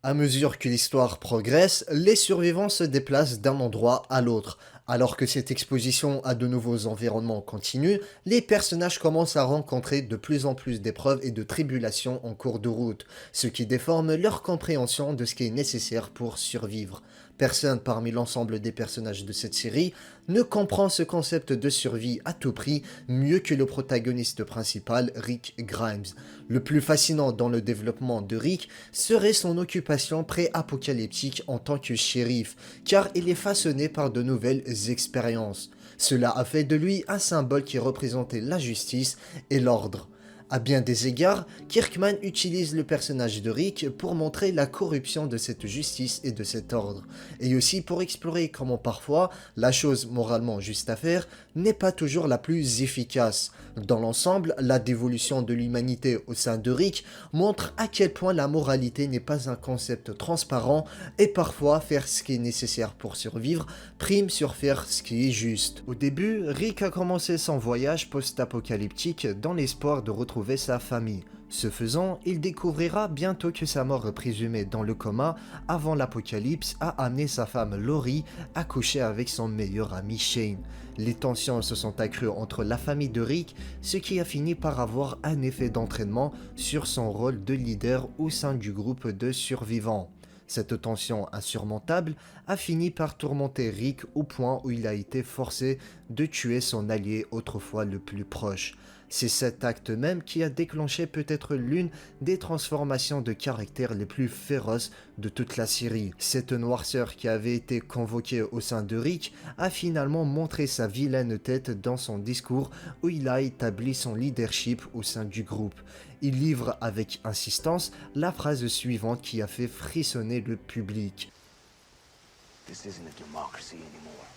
À mesure que l'histoire progresse, les survivants se déplacent d'un endroit à l'autre. Alors que cette exposition à de nouveaux environnements continue, les personnages commencent à rencontrer de plus en plus d'épreuves et de tribulations en cours de route, ce qui déforme leur compréhension de ce qui est nécessaire pour survivre. Personne parmi l'ensemble des personnages de cette série ne comprend ce concept de survie à tout prix mieux que le protagoniste principal, Rick Grimes. Le plus fascinant dans le développement de Rick serait son occupation pré-apocalyptique en tant que shérif, car il est façonné par de nouvelles expériences. Cela a fait de lui un symbole qui représentait la justice et l'ordre. À bien des égards, Kirkman utilise le personnage de Rick pour montrer la corruption de cette justice et de cet ordre, et aussi pour explorer comment parfois la chose moralement juste à faire n'est pas toujours la plus efficace. Dans l'ensemble, la dévolution de l'humanité au sein de Rick montre à quel point la moralité n'est pas un concept transparent et parfois faire ce qui est nécessaire pour survivre prime sur faire ce qui est juste. Au début, Rick a commencé son voyage post-apocalyptique dans l'espoir de retrouver sa famille. Ce faisant, il découvrira bientôt que sa mort présumée dans le coma avant l'apocalypse a amené sa femme Laurie à coucher avec son meilleur ami Shane. Les tensions se sont accrues entre la famille de Rick, ce qui a fini par avoir un effet d'entraînement sur son rôle de leader au sein du groupe de survivants. Cette tension insurmontable a fini par tourmenter Rick au point où il a été forcé de tuer son allié autrefois le plus proche. C'est cet acte même qui a déclenché peut-être l'une des transformations de caractère les plus féroces de toute la série. Cette noirceur qui avait été convoquée au sein de Rick a finalement montré sa vilaine tête dans son discours où il a établi son leadership au sein du groupe. Il livre avec insistance la phrase suivante qui a fait frissonner le public. This isn't a democracy anymore.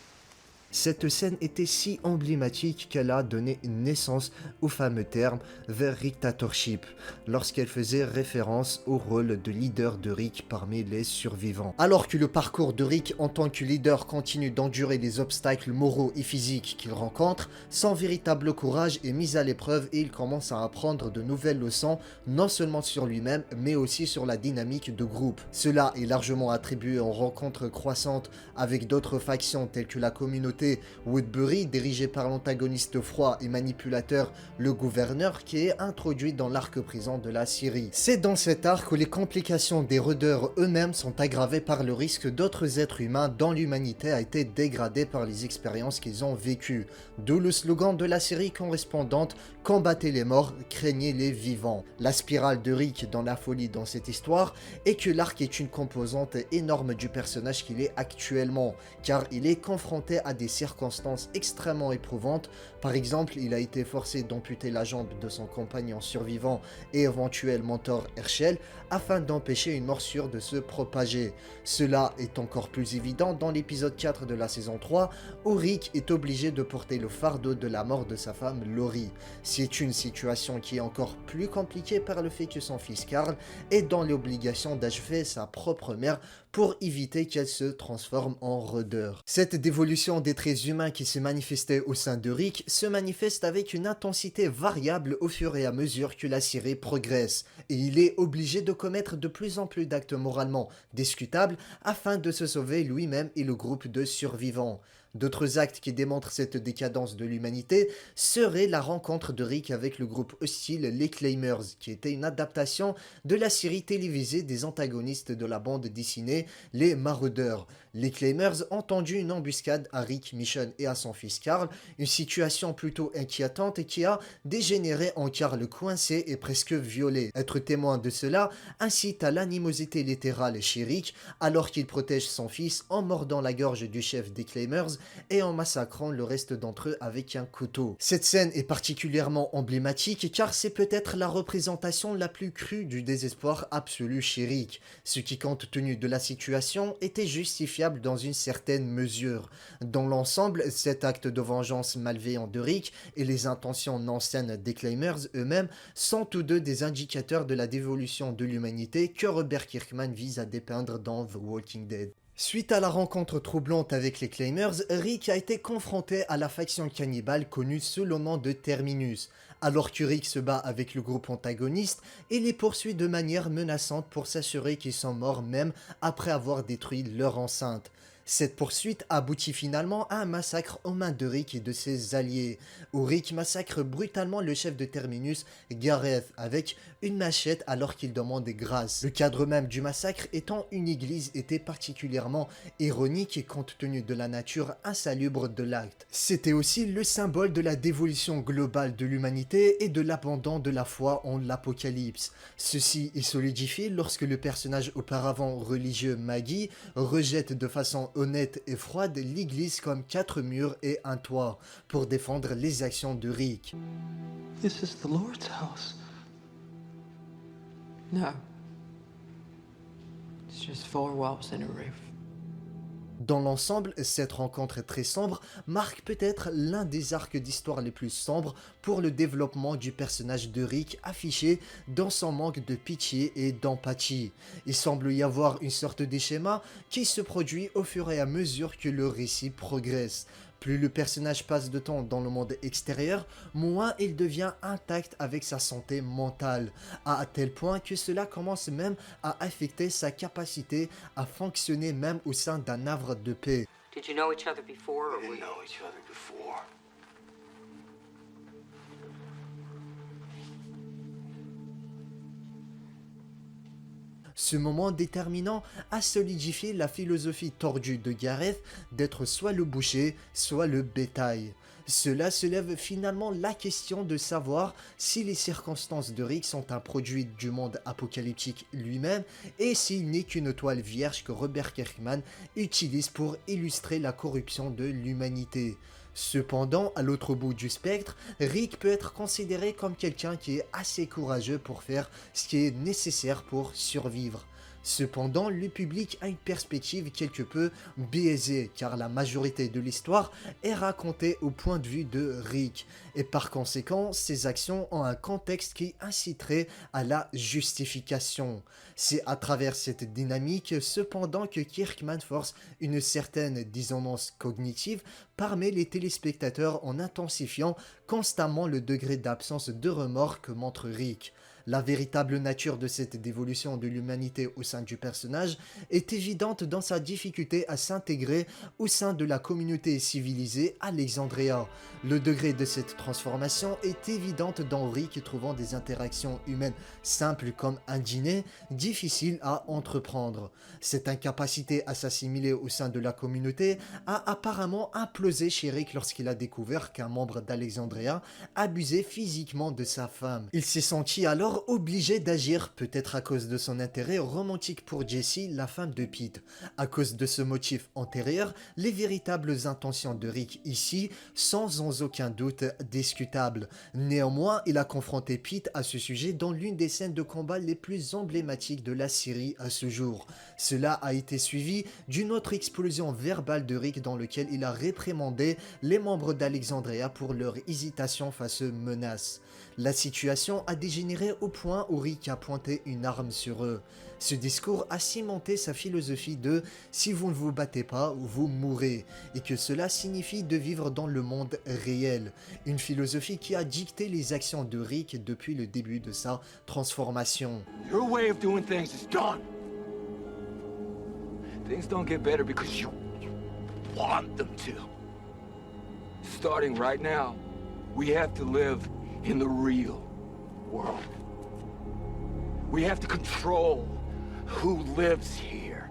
Cette scène était si emblématique qu'elle a donné naissance au fameux terme The Dictatorship, lorsqu'elle faisait référence au rôle de leader de Rick parmi les survivants. Alors que le parcours de Rick en tant que leader continue d'endurer les obstacles moraux et physiques qu'il rencontre, son véritable courage est mis à l'épreuve et il commence à apprendre de nouvelles leçons, non seulement sur lui-même, mais aussi sur la dynamique de groupe. Cela est largement attribué aux rencontres croissantes avec d'autres factions telles que la communauté Woodbury, dirigé par l'antagoniste froid et manipulateur, le gouverneur, qui est introduit dans l'arc présent de la série. C'est dans cet arc où les complications des Raiders eux-mêmes sont aggravées par le risque d'autres êtres humains dont l'humanité a été dégradée par les expériences qu'ils ont vécues. D'où le slogan de la série correspondante « Combattez les morts, craignez les vivants ». La spirale de Rick dans la folie dans cette histoire est que l'arc est une composante énorme du personnage qu'il est actuellement, car il est confronté à des circonstances extrêmement éprouvantes. Par exemple, il a été forcé d'amputer la jambe de son compagnon survivant et éventuel mentor Herschel afin d'empêcher une morsure de se propager. Cela est encore plus évident dans l'épisode 4 de la saison 3 où Rick est obligé de porter le fardeau de la mort de sa femme Laurie. C'est une situation qui est encore plus compliquée par le fait que son fils Carl est dans l'obligation d'achever sa propre mère pour éviter qu'elle se transforme en Raider. Cette dévolution des traits humains qui s'est manifestée au sein de Rick se manifeste avec une intensité variable au fur et à mesure que la série progresse, et il est obligé de commettre de plus en plus d'actes moralement discutables afin de se sauver lui-même et le groupe de survivants. D'autres actes qui démontrent cette décadence de l'humanité seraient la rencontre de Rick avec le groupe hostile les Claimers, qui était une adaptation de la série télévisée des antagonistes de la bande dessinée les Marauders. Les Claimers ont tendu une embuscade à Rick, Michonne et à son fils Carl, une situation plutôt inquiétante qui a dégénéré en Carl coincé et presque violé. Être témoin de cela incite à l'animosité littérale chez Rick alors qu'il protège son fils en mordant la gorge du chef des Claimers et en massacrant le reste d'entre eux avec un couteau. Cette scène est particulièrement emblématique car c'est peut-être la représentation la plus crue du désespoir absolu chez Rick, ce qui compte tenu de la situation était justifiable dans une certaine mesure. Dans l'ensemble, cet acte de vengeance malveillant de Rick et les intentions non saines des Claimers eux-mêmes sont tous deux des indicateurs de la dévolution de l'humanité que Robert Kirkman vise à dépeindre dans The Walking Dead. Suite à la rencontre troublante avec les Claimers, Rick a été confronté à la faction cannibale connue sous le nom de Terminus. Alors que Rick se bat avec le groupe antagoniste, il les poursuit de manière menaçante pour s'assurer qu'ils sont morts même après avoir détruit leur enceinte. Cette poursuite aboutit finalement à un massacre aux mains de Rick et de ses alliés, où Rick massacre brutalement le chef de Terminus, Gareth, avec une machette alors qu'il demande grâce. Le cadre même du massacre étant une église était particulièrement ironique compte tenu de la nature insalubre de l'acte. C'était aussi le symbole de la dévolution globale de l'humanité et de l'abandon de la foi en l'apocalypse. Ceci est solidifié lorsque le personnage auparavant religieux Maggie rejette de façon honnête et froide l'église comme 4 murs et un toit pour défendre les actions de Rick. This is the Lord's house. No. It's just four walls and a roof. Dans l'ensemble, cette rencontre très sombre marque peut-être l'un des arcs d'histoire les plus sombres pour le développement du personnage de Rick affiché dans son manque de pitié et d'empathie. Il semble y avoir une sorte de schéma qui se produit au fur et à mesure que le récit progresse. Plus le personnage passe de temps dans le monde extérieur, moins il devient intact avec sa santé mentale, à tel point que cela commence même à affecter sa capacité à fonctionner même au sein d'un havre de paix. Did you know each other before, or We were didn't know each other before. Ce moment déterminant a solidifié la philosophie tordue de Gareth d'être soit le boucher, soit le bétail. Cela soulève finalement la question de savoir si les circonstances de Rick sont un produit du monde apocalyptique lui-même et s'il n'est qu'une toile vierge que Robert Kirkman utilise pour illustrer la corruption de l'humanité. Cependant, à l'autre bout du spectre, Rick peut être considéré comme quelqu'un qui est assez courageux pour faire ce qui est nécessaire pour survivre. Cependant, le public a une perspective quelque peu biaisée car la majorité de l'histoire est racontée au point de vue de Rick et par conséquent, ses actions ont un contexte qui inciterait à la justification. C'est à travers cette dynamique cependant que Kirkman force une certaine dissonance cognitive parmi les téléspectateurs en intensifiant constamment le degré d'absence de remords que montre Rick. La véritable nature de cette dévolution de l'humanité au sein du personnage est évidente dans sa difficulté à s'intégrer au sein de la communauté civilisée Alexandria. Le degré de cette transformation est évidente dans Rick trouvant des interactions humaines simples comme un dîner difficiles à entreprendre. Cette incapacité à s'assimiler au sein de la communauté a apparemment implosé chez Rick lorsqu'il a découvert qu'un membre d'Alexandria abusait physiquement de sa femme. Il s'est senti alors obligé d'agir, peut-être à cause de son intérêt romantique pour Jessie, la femme de Pete. À cause de ce motif antérieur, les véritables intentions de Rick ici sont sans aucun doute discutables. Néanmoins, il a confronté Pete à ce sujet dans l'une des scènes de combat les plus emblématiques de la série à ce jour. Cela a été suivi d'une autre explosion verbale de Rick dans lequel il a réprimandé les membres d'Alexandria pour leur hésitation face aux menaces. La situation a dégénéré au point où Rick a pointé une arme sur eux. Ce discours a cimenté sa philosophie de « si vous ne vous battez pas, vous mourrez » et que cela signifie de vivre dans le monde réel. Une philosophie qui a dicté les actions de Rick depuis le début de sa transformation. Your way of doing things is done. Things don't get better because you want them to. Starting right now, we have to live in the real world. We have to control who lives here.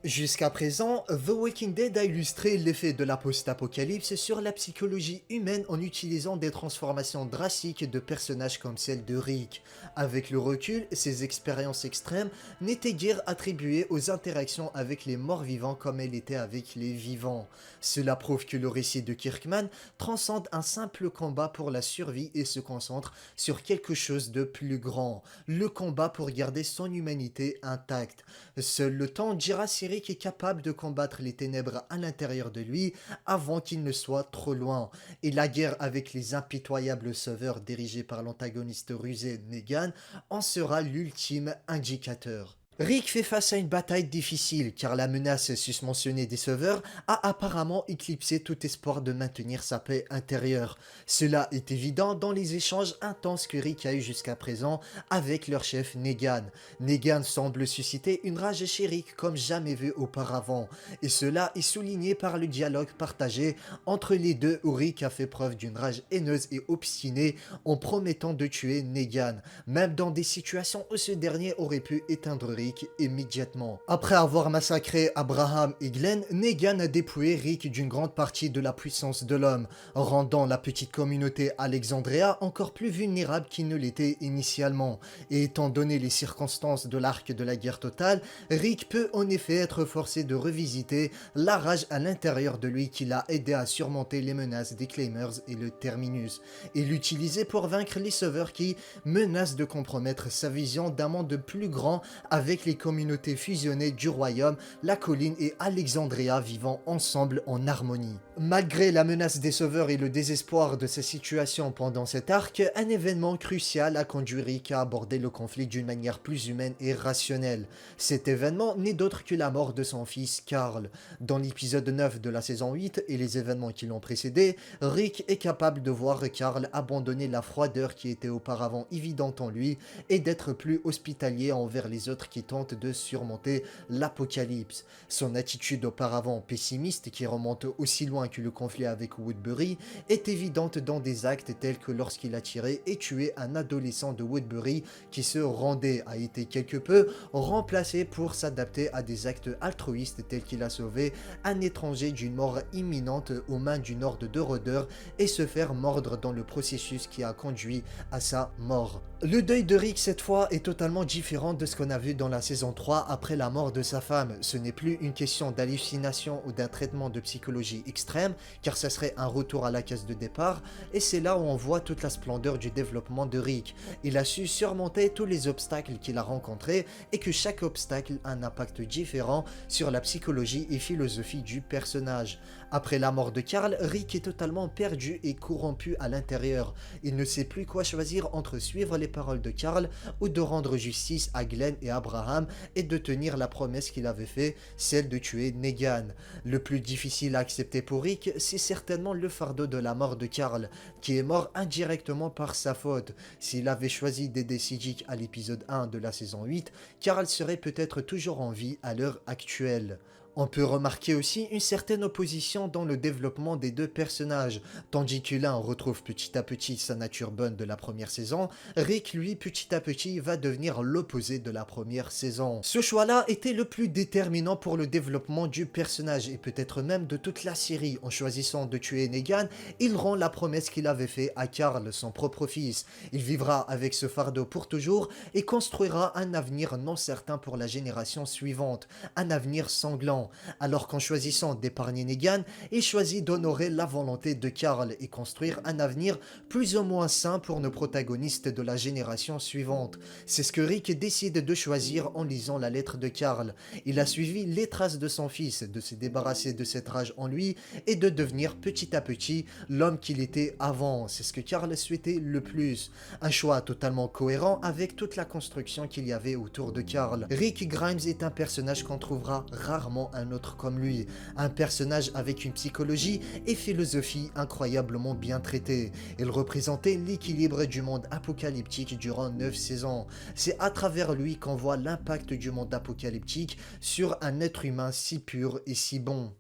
Jusqu'à présent, The Walking Dead a illustré l'effet de la post-apocalypse sur la psychologie humaine en utilisant des transformations drastiques de personnages comme celle de Rick. Avec le recul, ces expériences extrêmes n'étaient guère attribuées aux interactions avec les morts-vivants comme elles étaient avec les vivants. Cela prouve que le récit de Kirkman transcende un simple combat pour la survie et se concentre sur quelque chose de plus grand, le combat pour garder son humanité intacte. Seul le temps dira si Rick est capable de combattre les ténèbres à l'intérieur de lui avant qu'il ne soit trop loin. Et la guerre avec les impitoyables sauveurs dirigés par l'antagoniste rusé Negan en sera l'ultime indicateur. Rick fait face à une bataille difficile car la menace susmentionnée des sauveurs a apparemment éclipsé tout espoir de maintenir sa paix intérieure. Cela est évident dans les échanges intenses que Rick a eu jusqu'à présent avec leur chef Negan. Negan semble susciter une rage chez Rick comme jamais vu auparavant, et cela est souligné par le dialogue partagé entre les deux où Rick a fait preuve d'une rage haineuse et obstinée en promettant de tuer Negan, même dans des situations où ce dernier aurait pu éteindre Rick immédiatement. Après avoir massacré Abraham et Glenn, Negan a dépouillé Rick d'une grande partie de la puissance de l'homme, rendant la petite communauté Alexandria encore plus vulnérable qu'il ne l'était initialement. Et étant donné les circonstances de l'arc de la guerre totale, Rick peut en effet être forcé de revisiter la rage à l'intérieur de lui qui l'a aidé à surmonter les menaces des Claimers et le Terminus, et l'utiliser pour vaincre les sauveurs qui menacent de compromettre sa vision d'un monde plus grand avec les communautés fusionnées du royaume, la colline et Alexandria vivant ensemble en harmonie. Malgré la menace des sauveurs et le désespoir de sa situation pendant cet arc, un événement crucial a conduit Rick à aborder le conflit d'une manière plus humaine et rationnelle. Cet événement n'est d'autre que la mort de son fils Carl. Dans l'épisode 9 de la saison 8 et les événements qui l'ont précédé, Rick est capable de voir Carl abandonner la froideur qui était auparavant évidente en lui et d'être plus hospitalier envers les autres qui tentent de surmonter l'apocalypse. Son attitude auparavant pessimiste, qui remonte aussi loin que le conflit avec Woodbury, est évidente dans des actes tels que lorsqu'il a tiré et tué un adolescent de Woodbury qui se rendait, a été quelque peu remplacé pour s'adapter à des actes altruistes tels qu'il a sauvé un étranger d'une mort imminente aux mains d'une horde de rôdeurs et se faire mordre dans le processus qui a conduit à sa mort. Le deuil de Rick cette fois est totalement différent de ce qu'on a vu dans la saison 3 après la mort de sa femme. Ce n'est plus une question d'hallucination ou d'un traitement de psychologie extrême, car ça serait un retour à la case de départ, et c'est là où on voit toute la splendeur du développement de Rick. Il a su surmonter tous les obstacles qu'il a rencontrés, et que chaque obstacle a un impact différent sur la psychologie et philosophie du personnage. Après la mort de Carl, Rick est totalement perdu et corrompu à l'intérieur. Il ne sait plus quoi choisir entre suivre les paroles de Carl ou de rendre justice à Glenn et Abraham et de tenir la promesse qu'il avait faite, celle de tuer Negan. Le plus difficile à accepter pour Rick, c'est certainement le fardeau de la mort de Carl, qui est mort indirectement par sa faute. S'il avait choisi d'aider Siddiq à l'épisode 1 de la saison 8, Carl serait peut-être toujours en vie à l'heure actuelle. On peut remarquer aussi une certaine opposition dans le développement des deux personnages. Tandis que l'un retrouve petit à petit sa nature bonne de la première saison, Rick, lui, petit à petit, va devenir l'opposé de la première saison. Ce choix-là était le plus déterminant pour le développement du personnage et peut-être même de toute la série. En choisissant de tuer Negan, il rend la promesse qu'il avait faite à Carl, son propre fils. Il vivra avec ce fardeau pour toujours et construira un avenir non certain pour la génération suivante, un avenir sanglant. Alors qu'en choisissant d'épargner Negan, il choisit d'honorer la volonté de Carl et construire un avenir plus ou moins sain pour nos protagonistes de la génération suivante. C'est ce que Rick décide de choisir en lisant la lettre de Carl. Il a suivi les traces de son fils, de se débarrasser de cette rage en lui et de devenir petit à petit l'homme qu'il était avant. C'est ce que Carl souhaitait le plus. Un choix totalement cohérent avec toute la construction qu'il y avait autour de Carl. Rick Grimes est un personnage qu'on trouvera rarement un autre comme lui, un personnage avec une psychologie et philosophie incroyablement bien traitées. Il représentait l'équilibre du monde apocalyptique durant 9 saisons. C'est à travers lui qu'on voit l'impact du monde apocalyptique sur un être humain si pur et si bon.